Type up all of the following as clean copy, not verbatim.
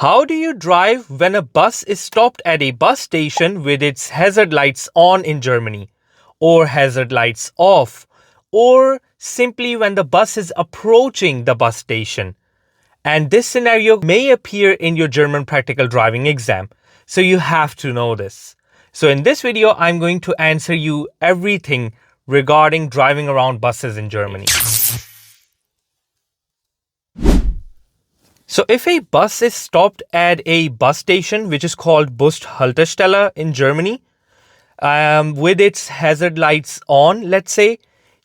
How do you drive when a bus is stopped at a bus station with its hazard lights on in Germany, or hazard lights off, or simply when the bus is approaching the bus station? And this scenario may appear in your German practical driving exam, so you have to know this. So in this video, I'm going to answer you everything regarding driving around buses in Germany. So if a bus is stopped at a bus station, which is called bushaltestelle in Germany, with its hazard lights on, let's say,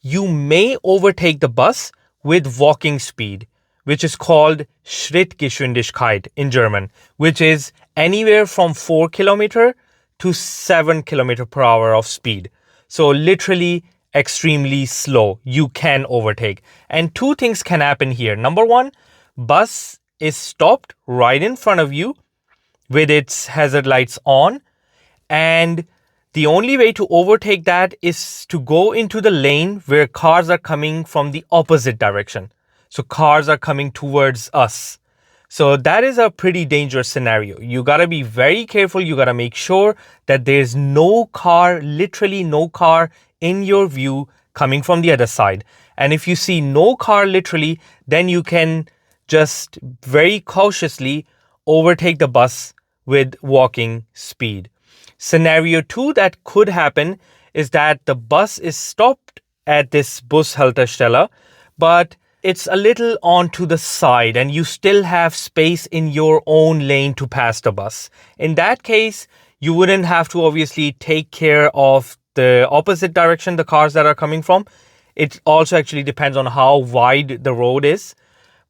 you may overtake the bus with walking speed, which is called Schrittgeschwindigkeit in German, which is anywhere from 4 kilometer to 7 kilometer per hour of speed. So literally extremely slow. You can overtake. And two things can happen here. Number one, bus is stopped right in front of you with its hazard lights on, and the only way to overtake that is to go into the lane where cars are coming from the opposite direction. So cars are coming towards us. So that is a pretty dangerous scenario. You gotta be very careful. You gotta make sure that there's no car, literally no car in your view coming from the other side. And if you see no car literally, then you can just very cautiously overtake the bus with walking speed. Scenario 2 that could happen is that the bus is stopped at this bushaltestelle, but it's a little onto the side and you still have space in your own lane to pass the bus. In that case, you wouldn't have to obviously take care of the opposite direction the cars that are coming from. It also actually depends on how wide the road is.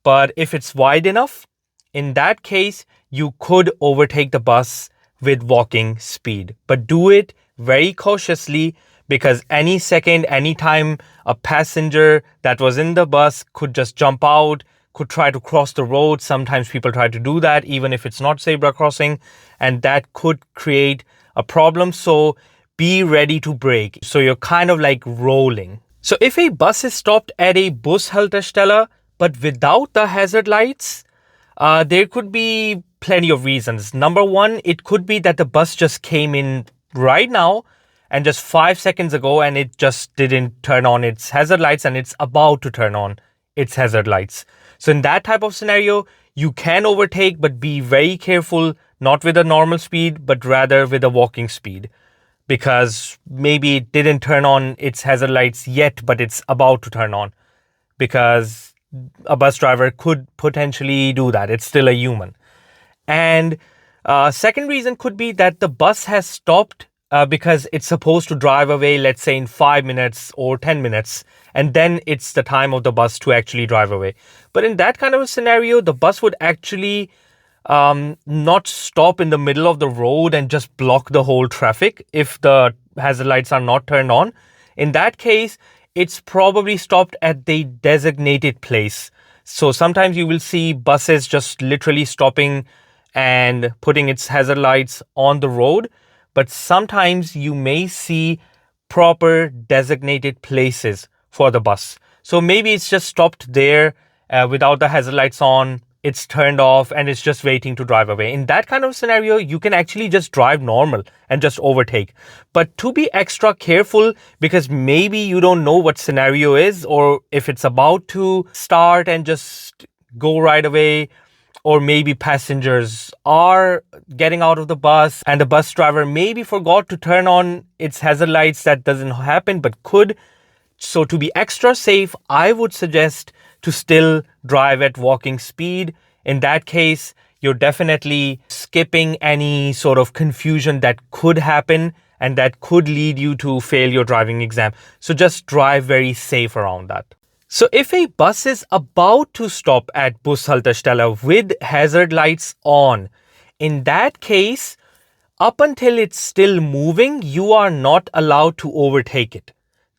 But if it's wide enough, in that case, you could overtake the bus with walking speed. But do it very cautiously, because any second, anytime a passenger that was in the bus could just jump out, could try to cross the road. Sometimes people try to do that, even if it's not zebra crossing, and that could create a problem. So be ready to brake. So you're kind of like rolling. So if a bus is stopped at a bushaltestelle, but without the hazard lights, there could be plenty of reasons. Number one, it could be that the bus just came in right now and just 5 seconds ago and it just didn't turn on its hazard lights and it's about to turn on its hazard lights. So in that type of scenario, you can overtake, but be very careful, not with a normal speed, but rather with a walking speed. Because maybe it didn't turn on its hazard lights yet, but it's about to turn on. Because a bus driver could potentially do that. It's still a human. And second reason could be that the bus has stopped because it's supposed to drive away, let's say in 5 minutes or 10 minutes. And then it's the time of the bus to actually drive away. But in that kind of a scenario, the bus would actually not stop in the middle of the road and just block the whole traffic if the hazard lights are not turned on. In that case, it's probably stopped at the designated place. So sometimes you will see buses just literally stopping and putting its hazard lights on the road. But sometimes you may see proper designated places for the bus. So maybe it's just stopped there without the hazard lights on. It's turned off and it's just waiting to drive away. In that kind of scenario, you can actually just drive normal and just overtake. But to be extra careful, because maybe you don't know what scenario is, or if it's about to start and just go right away, or maybe passengers are getting out of the bus and the bus driver maybe forgot to turn on its hazard lights. That doesn't happen, but could. So to be extra safe, I would suggest to still drive at walking speed. In that case, you're definitely skipping any sort of confusion that could happen and that could lead you to fail your driving exam. So just drive very safe around that. So if a bus is about to stop at bushaltestelle with hazard lights on, in that case, up until it's still moving, you are not allowed to overtake it.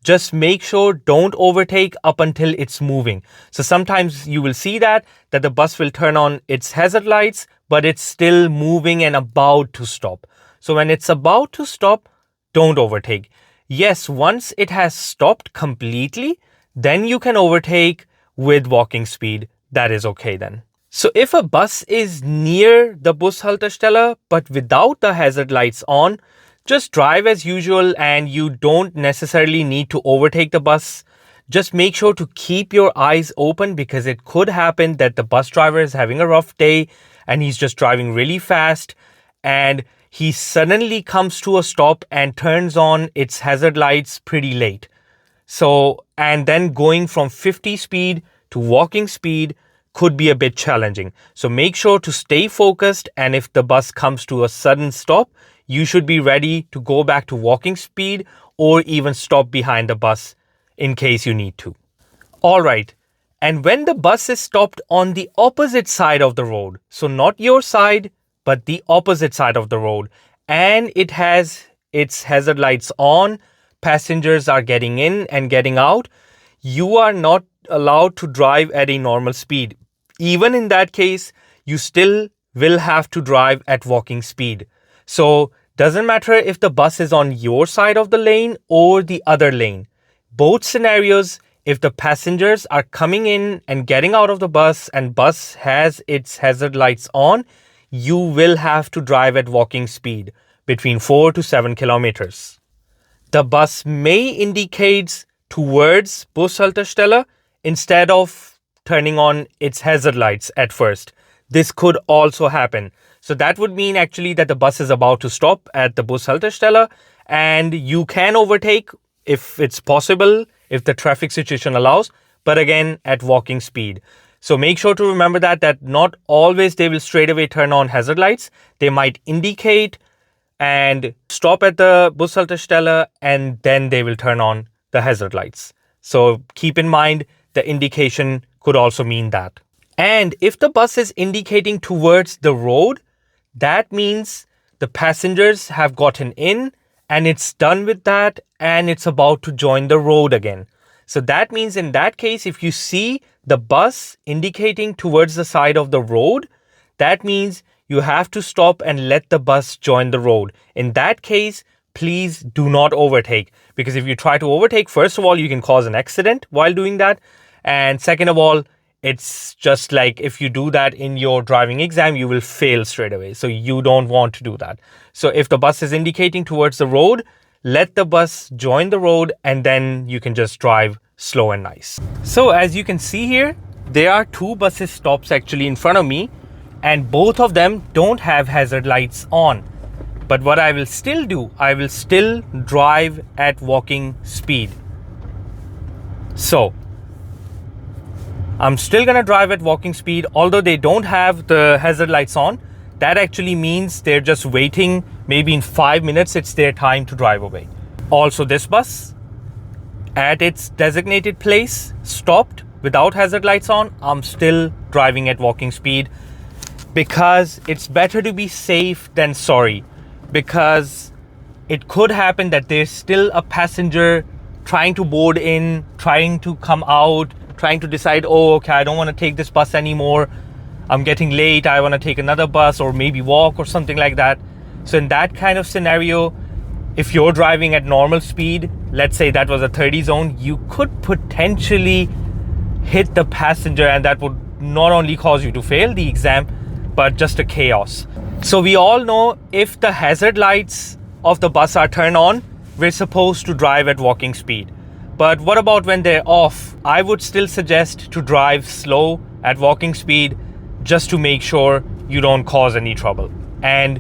Just make sure don't overtake up until it's moving. So sometimes you will see that the bus will turn on its hazard lights, but it's still moving and about to stop. So when it's about to stop, don't overtake. Yes, once it has stopped completely, then you can overtake with walking speed. That is okay then. So if a bus is near the bushaltestelle but without the hazard lights on, just drive as usual and you don't necessarily need to overtake the bus. Just make sure to keep your eyes open because it could happen that the bus driver is having a rough day and he's just driving really fast and he suddenly comes to a stop and turns on its hazard lights pretty late. So, and then going from 50 speed to walking speed could be a bit challenging. So make sure to stay focused, and if the bus comes to a sudden stop, you should be ready to go back to walking speed or even stop behind the bus in case you need to. All right. And when the bus is stopped on the opposite side of the road, so not your side, but the opposite side of the road, and it has its hazard lights on, passengers are getting in and getting out, you are not allowed to drive at a normal speed. Even in that case, you still will have to drive at walking speed. So doesn't matter if the bus is on your side of the lane or the other lane. Both scenarios, if the passengers are coming in and getting out of the bus and bus has its hazard lights on, you will have to drive at walking speed between 4 to 7 kilometers. The bus may indicate towards bushaltestelle instead of turning on its hazard lights at first. This could also happen. So that would mean actually that the bus is about to stop at the bushaltestelle and you can overtake if it's possible, if the traffic situation allows, but again at walking speed. So make sure to remember that not always they will straight away turn on hazard lights. They might indicate and stop at the bushaltestelle and then they will turn on the hazard lights. So keep in mind the indication could also mean that. And if the bus is indicating towards the road, that means the passengers have gotten in and it's done with that and it's about to join the road again. So that means in that case, if you see the bus indicating towards the side of the road, that means you have to stop and let the bus join the road. In that case, please do not overtake, because if you try to overtake, first of all, you can cause an accident while doing that. And second of all, it's just like if you do that in your driving exam, you will fail straight away. So you don't want to do that. So if the bus is indicating towards the road, let the bus join the road and then you can just drive slow and nice. So as you can see here, there are two buses stops actually in front of me and both of them don't have hazard lights on. But what I will still do, I will still drive at walking speed. So I'm still gonna drive at walking speed, although they don't have the hazard lights on. That actually means they're just waiting. Maybe in 5 minutes, it's their time to drive away. Also, this bus at its designated place stopped without hazard lights on. I'm still driving at walking speed because it's better to be safe than sorry, because it could happen that there's still a passenger trying to board in, trying to come out, trying to decide, oh, okay, I don't want to take this bus anymore. I'm getting late. I want to take another bus or maybe walk or something like that. So in that kind of scenario, if you're driving at normal speed, let's say that was a 30 zone, you could potentially hit the passenger and that would not only cause you to fail the exam, but just a chaos. So we all know if the hazard lights of the bus are turned on, we're supposed to drive at walking speed. But what about when they're off? I would still suggest to drive slow at walking speed just to make sure you don't cause any trouble and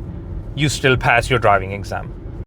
you still pass your driving exam.